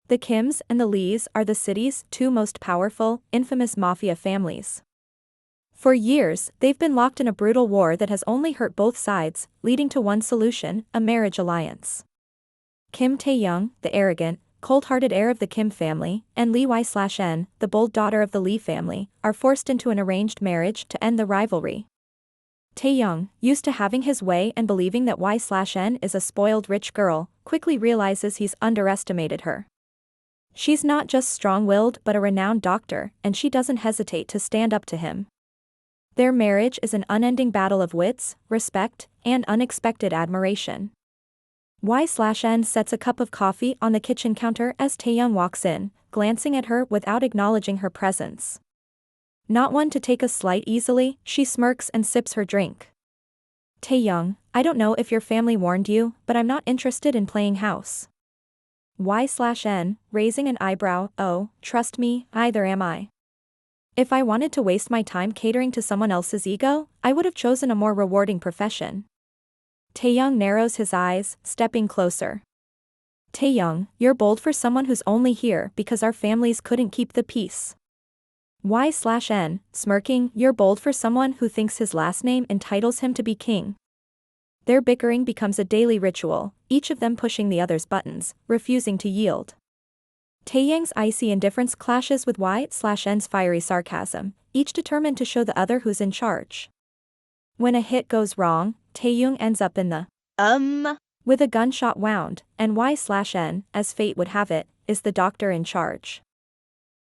The Kims and the Lees are the city's two most powerful, infamous mafia families. For years, they've been locked in a brutal war that has only hurt both sides, leading to one solution, a marriage alliance. Kim Taehyung, the arrogant, cold-hearted heir of the Kim family, and Lee Y/N, the bold daughter of the Lee family, are forced into an arranged marriage to end the rivalry. Taehyung, used to having his way and believing that Y/N is a spoiled rich girl, quickly realizes he's underestimated her. She's not just strong-willed but a renowned doctor, and she doesn't hesitate to stand up to him. Their marriage is an unending battle of wits, respect, and unexpected admiration. Y/N sets a cup of coffee on the kitchen counter as Taehyung walks in, glancing at her without acknowledging her presence. Not one to take a slight easily, she smirks and sips her drink. Taehyung, I don't know if your family warned you, but I'm not interested in playing house. Y/N, raising an eyebrow, oh, trust me, either am I. If I wanted to waste my time catering to someone else's ego, I would have chosen a more rewarding profession. Taehyung narrows his eyes, stepping closer. Taehyung, you're bold for someone who's only here because our families couldn't keep the peace. Y/N, smirking, you're bold for someone who thinks his last name entitles him to be king. Their bickering becomes a daily ritual, each of them pushing the other's buttons, refusing to yield. Taehyung's icy indifference clashes with Y/N's fiery sarcasm, each determined to show the other who's in charge. When a hit goes wrong, Taehyung ends up in the with a gunshot wound, and Y/N, as fate would have it, is the doctor in charge.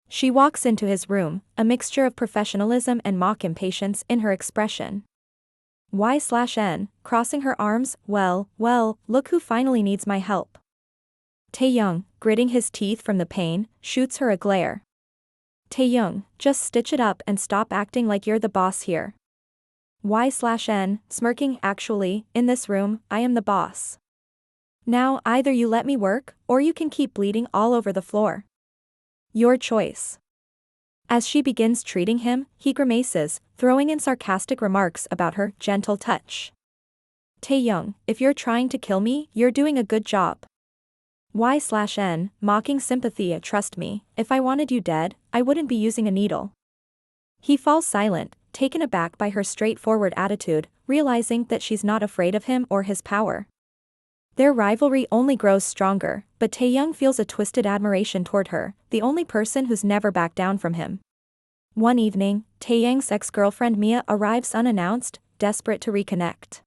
She walks into his room, a mixture of professionalism and mock impatience in her expression. Y/N, crossing her arms, well, look who finally needs my help. Taehyung, gritting his teeth from the pain, shoots her a glare. Taehyung, just stitch it up and stop acting like you're the boss here. Y/N, smirking, actually, in this room, I am the boss. Now either you let me work, or you can keep bleeding all over the floor. Your choice. As she begins treating him, he grimaces, throwing in sarcastic remarks about her gentle touch. Taehyung, if you're trying to kill me, you're doing a good job. Y/N, mocking sympathy, trust me, if I wanted you dead, I wouldn't be using a needle. He falls silent, taken aback by her straightforward attitude, realizing that she's not afraid of him or his power. Their rivalry only grows stronger, but Taehyung feels a twisted admiration toward her, the only person who's never backed down from him. One evening, Taehyung's ex-girlfriend Mia arrives unannounced, desperate to reconnect.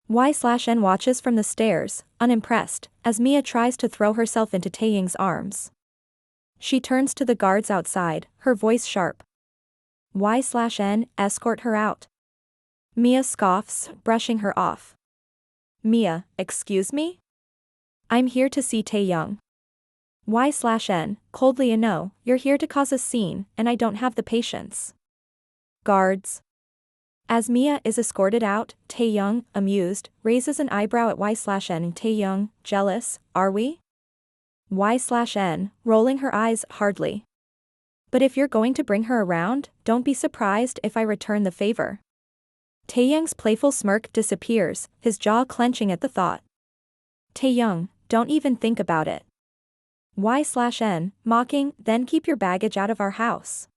Y/N watches from the stairs, unimpressed, as Mia tries to throw herself into Taehyung's arms. She turns to the guards outside, her voice sharp. Y/N, escort her out. Mia scoffs, brushing her off. Mia, excuse me? I'm here to see Taehyung. Y/N, coldly, no, you're here to cause a scene, and I don't have the patience. Guards. As Mia is escorted out, Taehyung, amused, raises an eyebrow at Y/N. Taehyung, jealous, are we? Y/N, rolling her eyes, hardly. But if you're going to bring her around, don't be surprised if I return the favor. Taehyung's playful smirk disappears, his jaw clenching at the thought. Taehyung, don't even think about it. Y/N, mocking, then keep your baggage out of our house.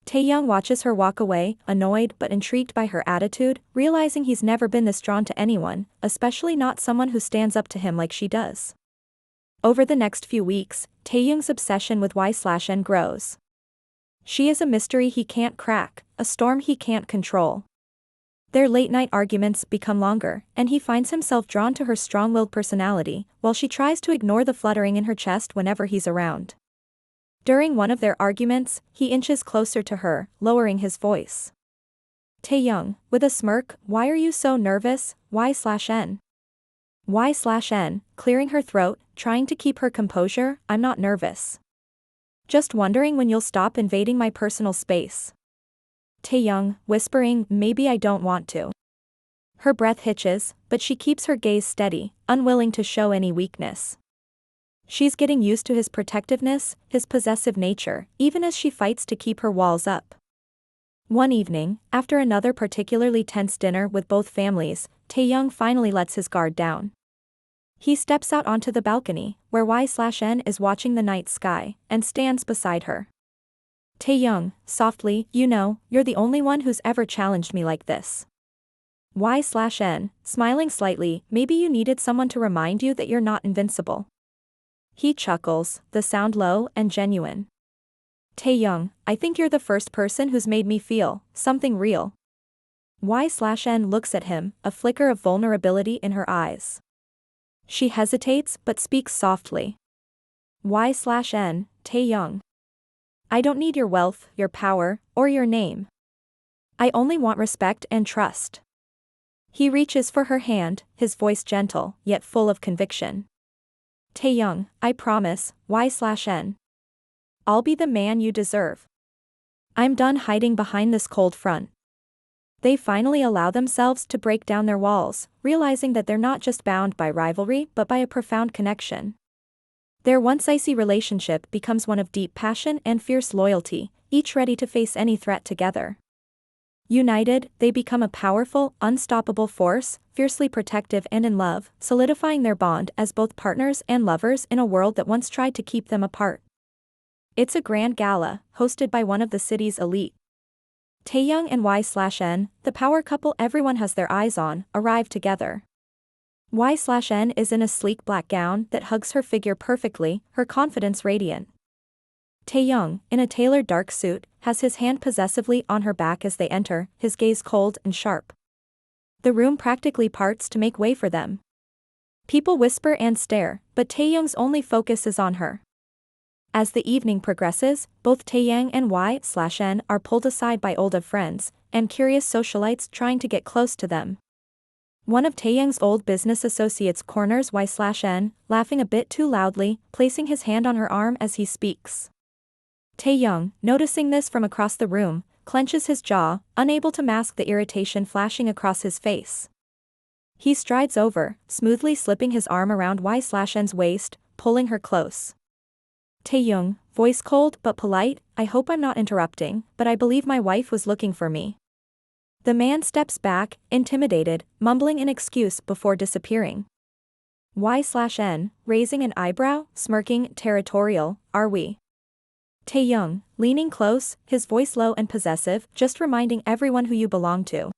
Taehyung watches her walk away, annoyed but intrigued by her attitude, realizing he's never been this drawn to anyone, especially not someone who stands up to him like she does. Over the next few weeks, Taehyung's obsession with Y/N grows. She is a mystery he can't crack, a storm he can't control. Their late-night arguments become longer, and he finds himself drawn to her strong-willed personality, while she tries to ignore the fluttering in her chest whenever he's around. During one of their arguments, he inches closer to her, lowering his voice. Taehyung, with a smirk, why are you so nervous, Y/N? Y/N, clearing her throat, trying to keep her composure, I'm not nervous. Just wondering when you'll stop invading my personal space. Taehyung, whispering, maybe I don't want to. Her breath hitches, but she keeps her gaze steady, unwilling to show any weakness. She's getting used to his protectiveness, his possessive nature, even as she fights to keep her walls up. One evening, after another particularly tense dinner with both families, Taehyung finally lets his guard down. He steps out onto the balcony, where Y/N is watching the night sky, and stands beside her. Taehyung, softly, you know, you're the only one who's ever challenged me like this. Y/N, smiling slightly, maybe you needed someone to remind you that you're not invincible. He chuckles, the sound low and genuine. Taehyung, I think you're the first person who's made me feel something real. Y/N looks at him, a flicker of vulnerability in her eyes. She hesitates but speaks softly. Y/N, Taehyung. I don't need your wealth, your power, or your name. I only want respect and trust. He reaches for her hand, his voice gentle, yet full of conviction. Taehyung, I promise, Y/N. I'll be the man you deserve. I'm done hiding behind this cold front. They finally allow themselves to break down their walls, realizing that they're not just bound by rivalry but by a profound connection. Their once icy relationship becomes one of deep passion and fierce loyalty, each ready to face any threat together. United, they become a powerful, unstoppable force, fiercely protective and in love, solidifying their bond as both partners and lovers in a world that once tried to keep them apart. It's a grand gala, hosted by one of the city's elite. Taehyung and Y/N, the power couple everyone has their eyes on, arrive together. Y/N is in a sleek black gown that hugs her figure perfectly, her confidence radiant. Taehyung, in a tailored dark suit, has his hand possessively on her back as they enter, his gaze cold and sharp. The room practically parts to make way for them. People whisper and stare, but Taehyung's only focus is on her. As the evening progresses, both Taehyung and Y/N are pulled aside by old friends, and curious socialites trying to get close to them. One of Taehyung's old business associates corners Y/N, laughing a bit too loudly, placing his hand on her arm as he speaks. Taehyung, noticing this from across the room, clenches his jaw, unable to mask the irritation flashing across his face. He strides over, smoothly slipping his arm around Y/N's waist, pulling her close. Taehyung, voice cold but polite, I hope I'm not interrupting, but I believe my wife was looking for me. The man steps back, intimidated, mumbling an excuse before disappearing. Y/N, raising an eyebrow, smirking, territorial, are we? Taehyung, leaning close, his voice low and possessive, just reminding everyone who you belong to.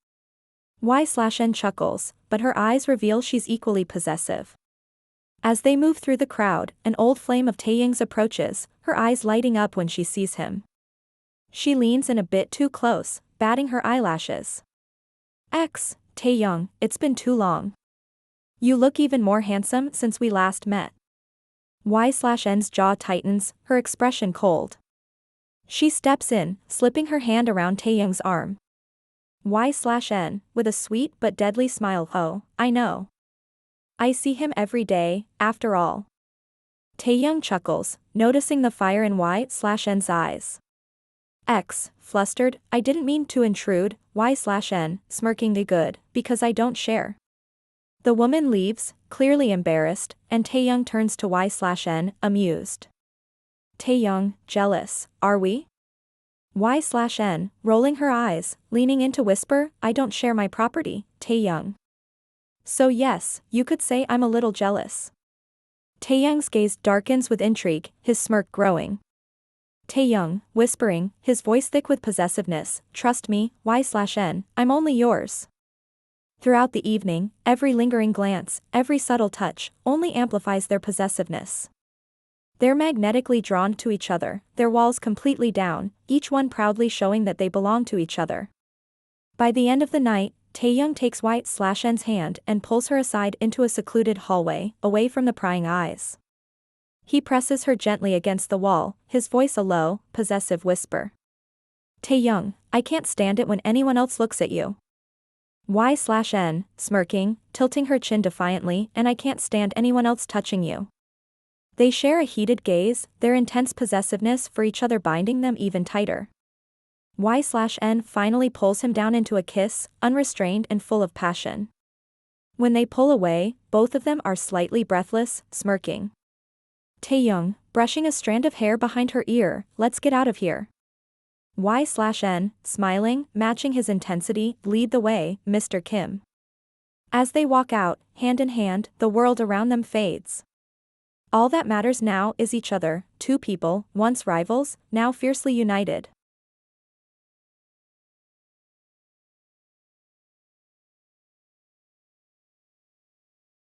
Y/N chuckles, but her eyes reveal she's equally possessive. As they move through the crowd, an old flame of Taehyung's approaches, her eyes lighting up when she sees him. She leans in a bit too close, batting her eyelashes. Taehyung, it's been too long. You look even more handsome since we last met. Y/N's jaw tightens, her expression cold. She steps in, slipping her hand around Taehyung's arm. Y/N, with a sweet but deadly smile, oh, I know. I see him every day, after all. Taehyung chuckles, noticing the fire in Y/N's eyes. Flustered, I didn't mean to intrude, Y/N, smirking the good, because I don't share. The woman leaves, clearly embarrassed, and Taehyung turns to Y/N, amused. Taehyung, jealous, are we? Y/N, rolling her eyes, leaning in to whisper, I don't share my property, Taehyung. So yes, you could say I'm a little jealous. Taehyung's gaze darkens with intrigue, his smirk growing. Taehyung, whispering, his voice thick with possessiveness, trust me, Y/N, I'm only yours. Throughout the evening, every lingering glance, every subtle touch, only amplifies their possessiveness. They're magnetically drawn to each other, their walls completely down, each one proudly showing that they belong to each other. By the end of the night, Taehyung takes Y/N's hand and pulls her aside into a secluded hallway, away from the prying eyes. He presses her gently against the wall, his voice a low, possessive whisper. Taehyung, I can't stand it when anyone else looks at you. Y/N, smirking, tilting her chin defiantly, and I can't stand anyone else touching you. They share a heated gaze, their intense possessiveness for each other binding them even tighter. Y/N finally pulls him down into a kiss, unrestrained and full of passion. When they pull away, both of them are slightly breathless, smirking. Taehyung, brushing a strand of hair behind her ear, let's get out of here. Y/N, smiling, matching his intensity, lead the way, Mr. Kim. As they walk out, hand in hand, the world around them fades. All that matters now is each other, two people, once rivals, now fiercely united.